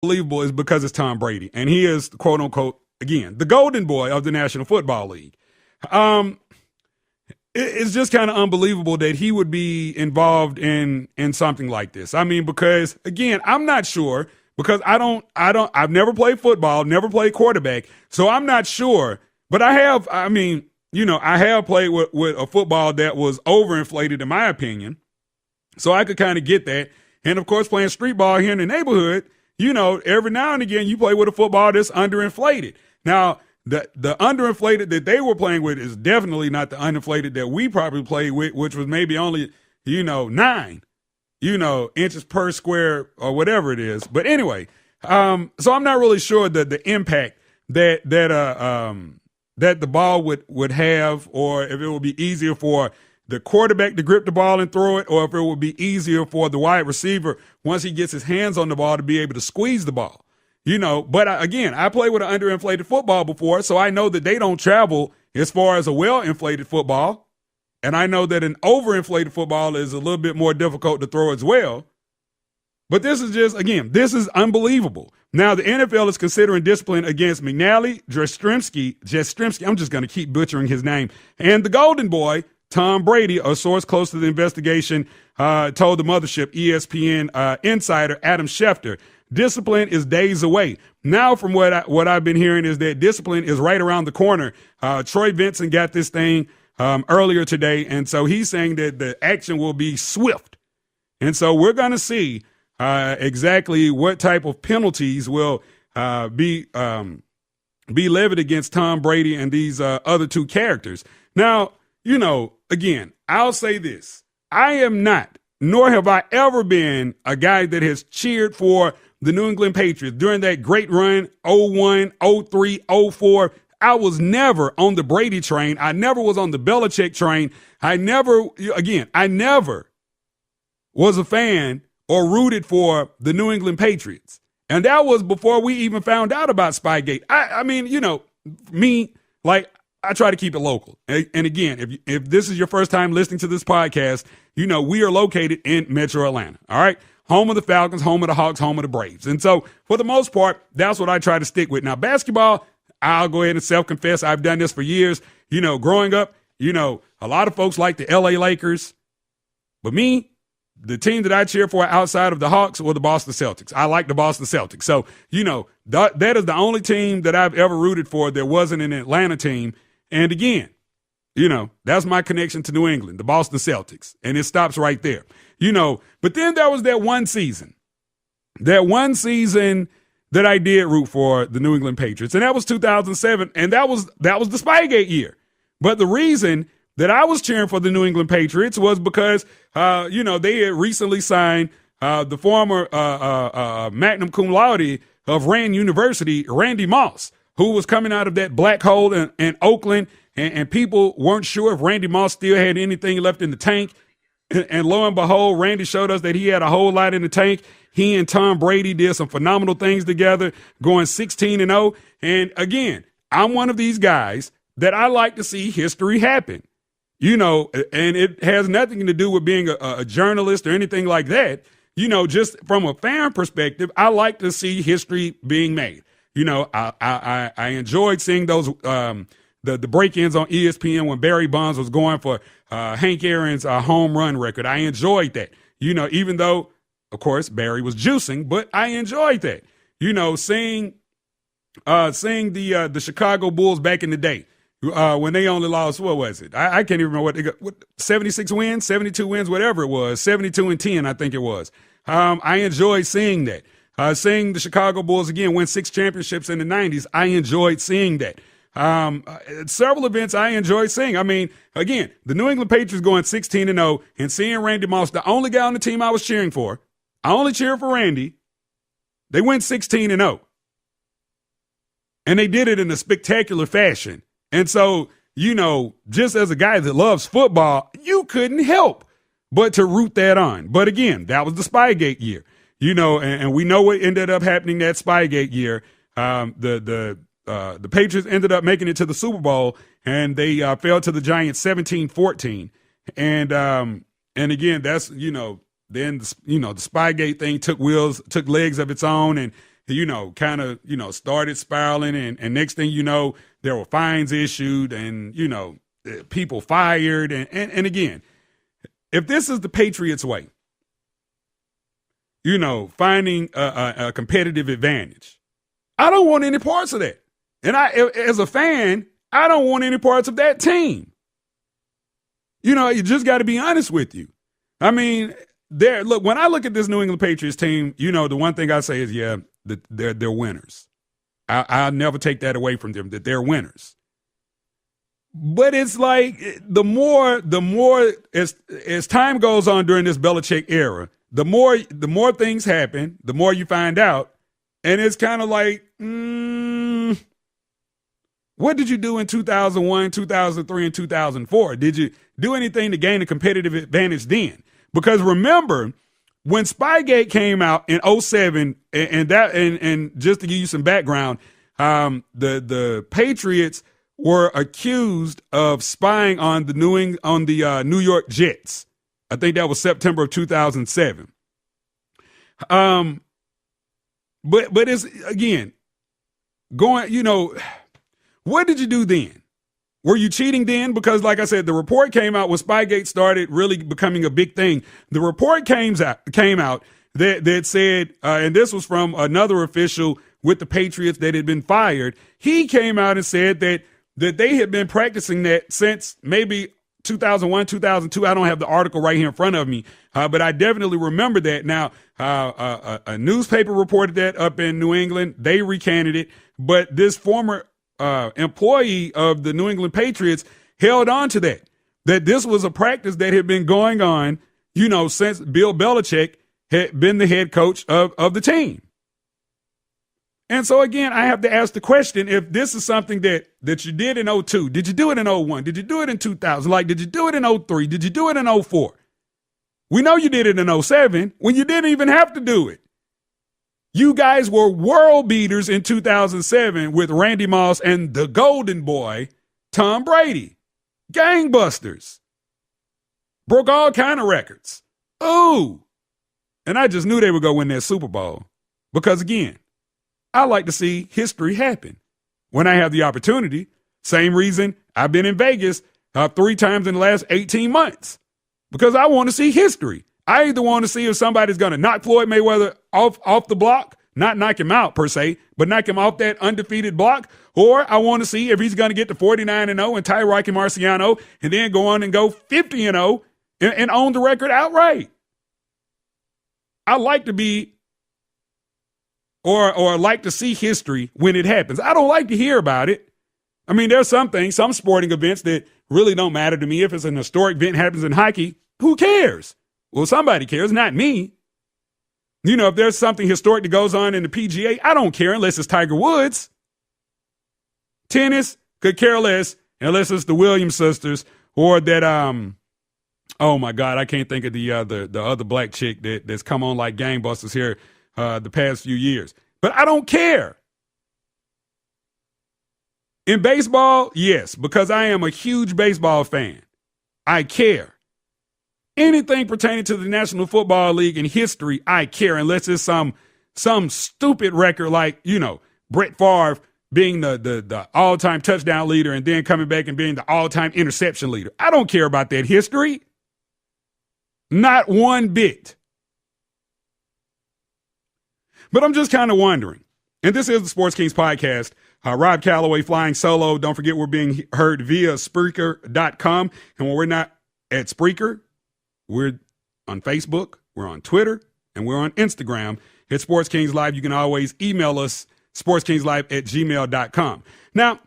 unbelievable is because it's Tom Brady, and he is, quote unquote, again, the golden boy of the National Football League. Um, it's just kind of unbelievable that he would be involved in something like this. I mean, because again, I'm not sure because I've never played football, never played quarterback, so I'm not sure. But I have, I mean, I have played with a football that was overinflated, in my opinion, so I could kind of get that. And of course, playing street ball here in the neighborhood, every now and again you play with a football that's underinflated. Now, the underinflated that they were playing with is definitely not the underinflated that we probably played with, which was maybe only, 9, inches per square or whatever it is. But anyway, so I'm not really sure the impact that the ball would have, or if it would be easier for the quarterback to grip the ball and throw it, or if it would be easier for the wide receiver once he gets his hands on the ball to be able to squeeze the ball. But again, I played with an underinflated football before, so I know that they don't travel as far as a well-inflated football. And I know that an overinflated football is a little bit more difficult to throw as well. But this is just, again, this is unbelievable. Now, the NFL is considering discipline against McNally, Jastrzemski, I'm just going to keep butchering his name, and the golden boy, Tom Brady. A source close to the investigation told the mothership ESPN insider Adam Schefter. Discipline is days away. Now, from what I've been hearing is that discipline is right around the corner. Troy Vincent got this thing earlier today, and so he's saying that the action will be swift. And so we're going to see exactly what type of penalties will be levied against Tom Brady and these other two characters. Now, again, I'll say this. I am not, nor have I ever been a guy that has cheered for the New England Patriots during that great run, 01, 03, 04. I was never on the Brady train. I never was on the Belichick train. I never was a fan or rooted for the New England Patriots. And that was before we even found out about Spygate. I mean, me, like, I try to keep it local. And again, if this is your first time listening to this podcast, we are located in Metro Atlanta. All right. Home of the Falcons, home of the Hawks, home of the Braves. And so for the most part, that's what I try to stick with. Now, basketball, I'll go ahead and self-confess. I've done this for years. Growing up, a lot of folks like the LA Lakers. But me, the team that I cheer for outside of the Hawks were the Boston Celtics. I like the Boston Celtics. So, that is the only team that I've ever rooted for that wasn't an Atlanta team. And again, that's my connection to New England, the Boston Celtics. And it stops right there. But then there was that one season that I did root for the New England Patriots. And that was 2007. And that was the Spygate year. But the reason that I was cheering for the New England Patriots was because, they had recently signed the former magna cum laude of Rand University, Randy Moss, who was coming out of that black hole in Oakland. And people weren't sure if Randy Moss still had anything left in the tank. And lo and behold, Randy showed us that he had a whole lot in the tank. He and Tom Brady did some phenomenal things together, going 16-0. And again, I'm one of these guys that I like to see history happen. And it has nothing to do with being a journalist or anything like that. Just from a fan perspective, I like to see history being made. I enjoyed seeing those the break-ins on ESPN when Barry Bonds was going for Hank Aaron's home run record. I enjoyed that. Even though, of course, Barry was juicing, but I enjoyed that. Seeing the Chicago Bulls back in the day. When they only lost, what was it? I can't even remember what they got. 76 wins, 72 wins, whatever it was. 72-10, I think it was. I enjoyed seeing that. Seeing the Chicago Bulls again win 6 championships in the 90s. I enjoyed seeing that. Several events I enjoyed seeing. I mean, again, the New England Patriots going 16-0 and seeing Randy Moss, the only guy on the team I was cheering for. I only cheered for Randy. They went 16-0. And they did it in a spectacular fashion. And so, just as a guy that loves football, you couldn't help but to root that on. But again, that was the Spygate year, and we know what ended up happening that Spygate year. The Patriots ended up making it to the Super Bowl, and they fell to the Giants 17-14. And again, that's, then, the Spygate thing took legs of its own. kind of, started spiraling. And next thing you know, there were fines issued and, people fired. And again, if this is the Patriots way, finding a competitive advantage, I don't want any parts of that. And as a fan, I don't want any parts of that team. You just got to be honest with you. I mean, when I look at this New England Patriots team, the one thing I say is, yeah, they're winners. I'll never take that away from them, that they're winners. But it's like the more as time goes on during this Belichick era, the more things happen, the more you find out, and it's kind of like, what did you do in 2001, 2003, and 2004? Did you do anything to gain a competitive advantage then? Because remember, when Spygate came out in 2007, and just to give you some background, the Patriots were accused of spying on the New York Jets. I think that was September of 2007. But it's, again, going, what did you do then? Were you cheating then? Because like I said, the report came out when Spygate started really becoming a big thing. The report came out that said, and this was from another official with the Patriots that had been fired. He came out and said that they had been practicing that since maybe 2001, 2002. I don't have the article right here in front of me, but I definitely remember that. Now, a newspaper reported that up in New England. They recanted it, but this former employee of the New England Patriots held on to that this was a practice that had been going on, since Bill Belichick had been the head coach of the team. And so, again, I have to ask the question, if this is something that you did in 2002, did you do it in 2001? Did you do it in 2000? Did you do it in 2003? Did you do it in 2004? We know you did it in 2007 when you didn't even have to do it. You guys were world beaters in 2007 with Randy Moss and the golden boy, Tom Brady. Gangbusters. Broke all kind of records. Ooh. And I just knew they would go win that Super Bowl. Because, again, I like to see history happen when I have the opportunity. Same reason I've been in Vegas 3 times in the last 18 months. Because I want to see history. I either want to see if somebody's going to knock Floyd Mayweather off the block, not knock him out per se, but knock him off that undefeated block, or I want to see if he's going to get to 49-0 and Tyreke Marciano and then go on and go 50-0 and own the record outright. I like to be or like to see history when it happens. I don't like to hear about it. I mean, there's some things, some sporting events that really don't matter to me. If it's an historic event happens in hockey, who cares? Well, somebody cares, not me. If there's something historic that goes on in the PGA, I don't care unless it's Tiger Woods. Tennis, could care less unless it's the Williams sisters or that, oh my God, I can't think of the other black chick that's come on like gangbusters here the past few years. But I don't care. In baseball, yes, because I am a huge baseball fan. I care. Anything pertaining to the National Football League and history, I care, unless it's some stupid record like, Brett Favre being the all-time touchdown leader and then coming back and being the all-time interception leader. I don't care about that history. Not one bit. But I'm just kind of wondering, and this is the Sports Kings podcast. Rob Calloway flying solo. Don't forget we're being heard via Spreaker.com. And when we're not at Spreaker, we're on Facebook, we're on Twitter, and we're on Instagram at Sports Kings Live. You can always email us, sportskingslive@gmail.com. Now,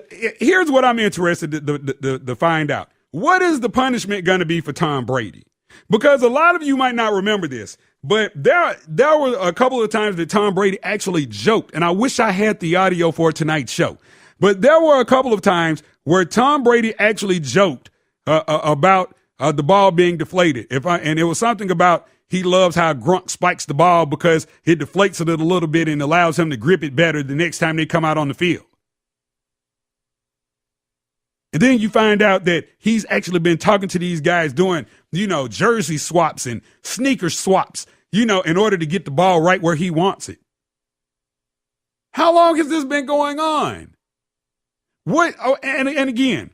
here's what I'm interested to find out. What is the punishment going to be for Tom Brady? Because a lot of you might not remember this, but there were a couple of times that Tom Brady actually joked, and I wish I had the audio for tonight's show. But there were a couple of times where Tom Brady actually joked about the ball being deflated. And it was something about he loves how Gronk spikes the ball because it deflates it a little bit and allows him to grip it better the next time they come out on the field. And then you find out that he's actually been talking to these guys doing, jersey swaps and sneaker swaps, in order to get the ball right where he wants it. How long has this been going on? What? Oh, and again,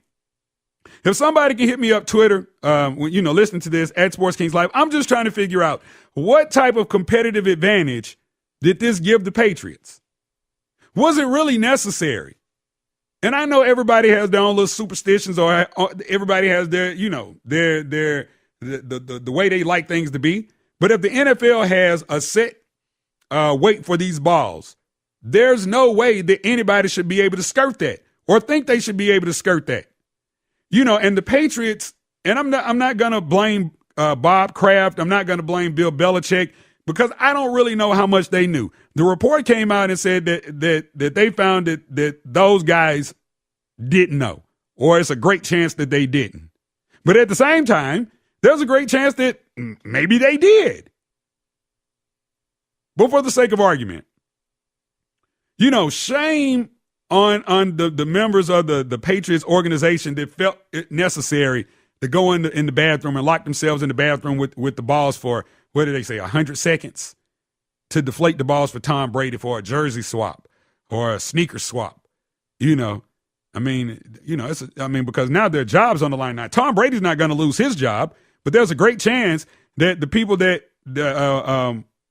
if somebody can hit me up Twitter, listening to this at Sports Kings Live, I'm just trying to figure out what type of competitive advantage did this give the Patriots? Was it really necessary? And I know everybody has their own little superstitions, or everybody has their, the way they like things to be. But if the NFL has a set weight for these balls, there's no way that anybody should be able to skirt that or think they should be able to skirt that. And the Patriots, and I'm not going to blame Bob Kraft. I'm not going to blame Bill Belichick, because I don't really know how much they knew. The report came out and said that they found that those guys didn't know, or it's a great chance that they didn't. But at the same time, there's a great chance that maybe they did. But for the sake of argument, shame on the members of the Patriots organization that felt it necessary to go in the bathroom and lock themselves in the bathroom with the balls for, what did they say, 100 seconds to deflate the balls for Tom Brady for a jersey swap or a sneaker swap. Because now their job's on the line. Now, Tom Brady's not going to lose his job, but there's a great chance that the people that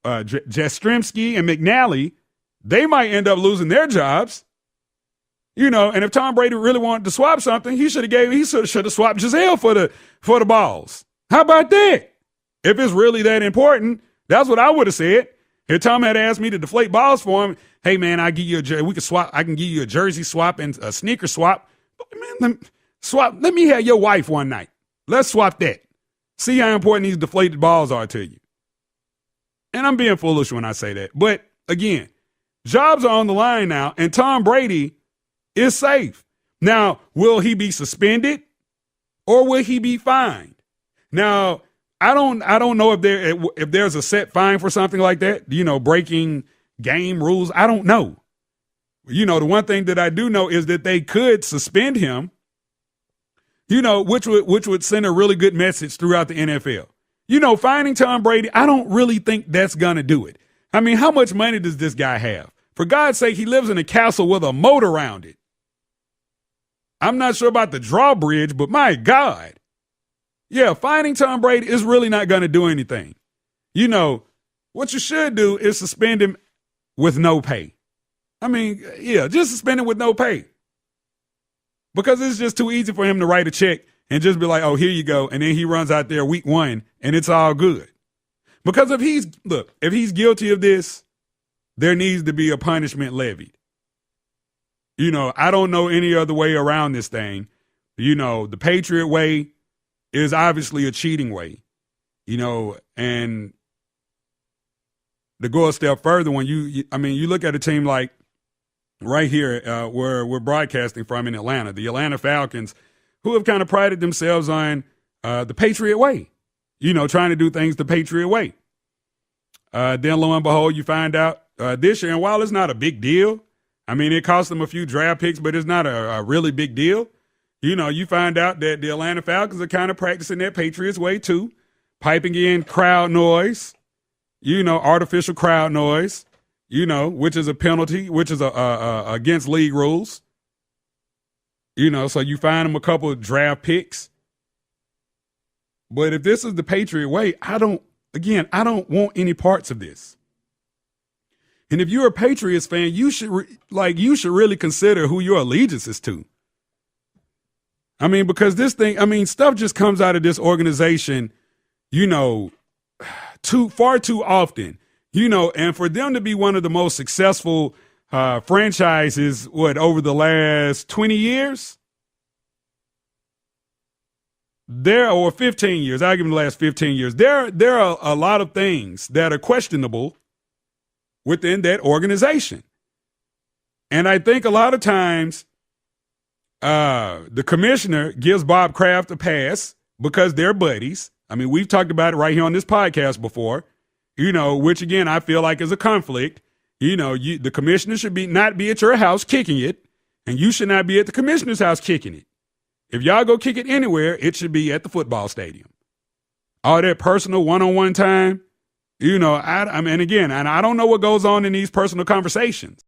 Jastrzemski and McNally, they might end up losing their jobs. And if Tom Brady really wanted to swap something, he should have swapped Giselle for the balls. How about that? If it's really that important, that's what I would have said. If Tom had asked me to deflate balls for him, hey man, I can give you a jersey swap and a sneaker swap. Man, let me have your wife one night. Let's swap that. See how important these deflated balls are to you. And I'm being foolish when I say that. But again, jobs are on the line now, and Tom Brady is safe. Now, will he be suspended or will he be fined? Now, I don't know if there's a set fine for something like that, breaking game rules. I don't know. The one thing that I do know is that they could suspend him, which would send a really good message throughout the NFL. Fining Tom Brady, I don't really think that's going to do it. I mean, how much money does this guy have? For God's sake, he lives in a castle with a moat around it. I'm not sure about the drawbridge, but my God. Yeah, fining Tom Brady is really not going to do anything. What you should do is suspend him with no pay. Just suspend him with no pay. Because it's just too easy for him to write a check and just be like, oh, here you go. And then he runs out there week 1 and it's all good. Because if he's guilty of this, there needs to be a punishment levied. I don't know any other way around this thing. The Patriot way is obviously a cheating way, and to go a step further, when you look at a team like right here where we're broadcasting from in Atlanta, the Atlanta Falcons, who have kind of prided themselves on the Patriot way, trying to do things the Patriot way. Then lo and behold, you find out this year, and while it's not a big deal, it cost them a few draft picks, but it's not a really big deal. You find out that the Atlanta Falcons are kind of practicing their Patriots way too, piping in crowd noise, artificial crowd noise, which is a penalty, which is against league rules. So you find them a couple of draft picks. But if this is the Patriot way, I don't want any parts of this. And if you're a Patriots fan, you should really consider who your allegiance is to. Because this thing, stuff just comes out of this organization, far too often, and for them to be one of the most successful franchises, over the last 20 years? Or 15 years, I'll give them the last 15 years. There are a lot of things that are questionable within that organization. And I think a lot of times, the commissioner gives Bob Kraft a pass because they're buddies. We've talked about it right here on this podcast before, which again, I feel like is a conflict. The commissioner should not be at your house kicking it, and you should not be at the commissioner's house kicking it. If y'all go kick it anywhere, it should be at the football stadium. All that personal one-on-one time, and I don't know what goes on in these personal conversations.